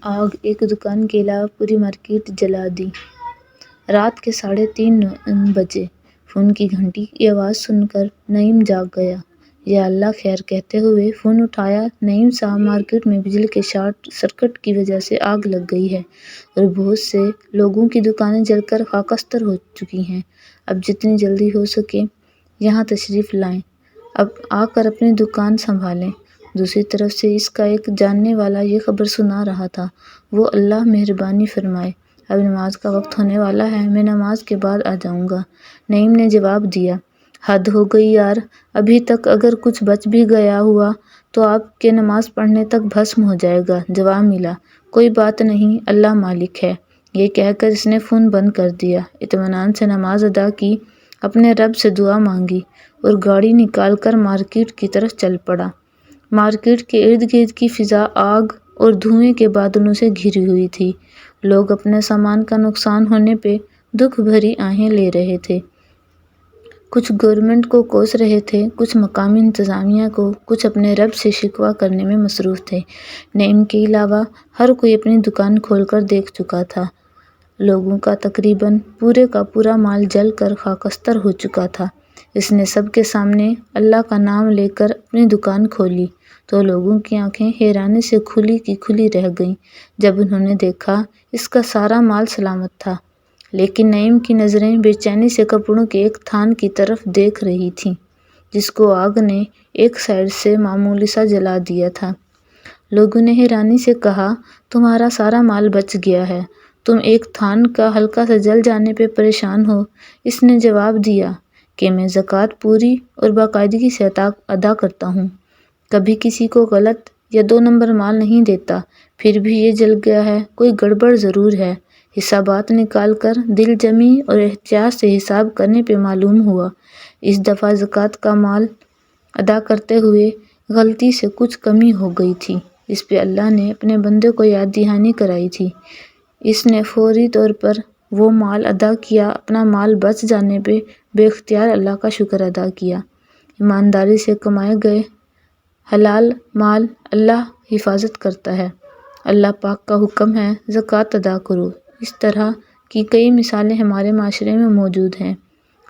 آگ ایک دکان کے علاوہ پوری مارکیٹ جلا دی۔ رات کے 3:30 بجے فون کی گھنٹی کی آواز سن کر نعیم جاگ گیا۔ یا اللہ خیر کہتے ہوئے فون اٹھایا۔ نعیم صاحب، مارکیٹ میں بجلی کے شارٹ سرکٹ کی وجہ سے آگ لگ گئی ہے اور بہت سے لوگوں کی دکانیں جل کر خاکستر ہو چکی ہیں۔ اب جتنی جلدی ہو سکے یہاں تشریف لائیں، اب آ کر اپنی دکان سنبھالیں۔ دوسری طرف سے اس کا ایک جاننے والا یہ خبر سنا رہا تھا۔ وہ اللہ مہربانی فرمائے، اب نماز کا وقت ہونے والا ہے، میں نماز کے بعد آ جاؤں گا۔ نعیم نے جواب دیا، حد ہو گئی یار، ابھی تک اگر کچھ بچ بھی گیا ہوا تو آپ کے نماز پڑھنے تک بھسم ہو جائے گا۔ جواب ملا، کوئی بات نہیں، اللہ مالک ہے۔ یہ کہہ کر اس نے فون بند کر دیا۔ اطمینان سے نماز ادا کی، اپنے رب سے دعا مانگی اور گاڑی نکال کر مارکیٹ کی طرف چل پڑا۔ مارکیٹ کے ارد گرد کی فضا آگ اور دھوئیں کے بادلوں سے گھری ہوئی تھی۔ لوگ اپنے سامان کا نقصان ہونے پہ دکھ بھری آہیں لے رہے تھے۔ کچھ گورنمنٹ کو کوس رہے تھے، کچھ مقامی انتظامیہ کو، کچھ اپنے رب سے شکوہ کرنے میں مصروف تھے۔ نعیم کے علاوہ ہر کوئی اپنی دکان کھول کر دیکھ چکا تھا۔ لوگوں کا تقریباً پورے کا پورا مال جل کر خاکستر ہو چکا تھا۔ اس نے سب کے سامنے اللہ کا نام لے کر اپنی دکان کھولی تو لوگوں کی آنکھیں حیرانی سے کھلی کی کھلی رہ گئیں جب انہوں نے دیکھا اس کا سارا مال سلامت تھا۔ لیکن نعیم کی نظریں بے چینی سے کپڑوں کے ایک تھان کی طرف دیکھ رہی تھیں جس کو آگ نے ایک سائیڈ سے معمولی سا جلا دیا تھا۔ لوگوں نے حیرانی سے کہا، تمہارا سارا مال بچ گیا ہے، تم ایک تھان کا ہلکا سا جل جانے پہ پریشان ہو۔ اس نے جواب دیا کہ میں زکوٰۃ پوری اور باقاعدگی سے ادا کرتا ہوں، کبھی کسی کو غلط یا 2 نمبر مال نہیں دیتا، پھر بھی یہ جل گیا ہے، کوئی گڑبڑ ضرور ہے۔ حسابات نکال کر دل جمی اور احتیاط سے حساب کرنے پہ معلوم ہوا اس دفعہ زکوٰۃ کا مال ادا کرتے ہوئے غلطی سے کچھ کمی ہو گئی تھی۔ اس پہ اللہ نے اپنے بندے کو یاد دہانی کرائی تھی۔ اس نے فوری طور پر وہ مال ادا کیا، اپنا مال بچ جانے پہ بے اختیار اللہ کا شکر ادا کیا۔ ایمانداری سے کمائے گئے حلال مال اللہ حفاظت کرتا ہے۔ اللہ پاک کا حکم ہے زکوٰۃ ادا کرو۔ اس طرح کی کئی مثالیں ہمارے معاشرے میں موجود ہیں،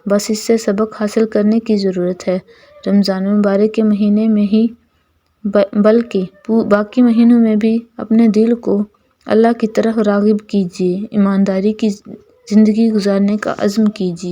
بس اس سے سبق حاصل کرنے کی ضرورت ہے۔ رمضان المبارک کے مہینے میں ہی بلکہ باقی مہینوں میں بھی اپنے دل کو اللہ کی طرف راغب کیجیے، ایمانداری کی زندگی گزارنے کا عزم کیجیے۔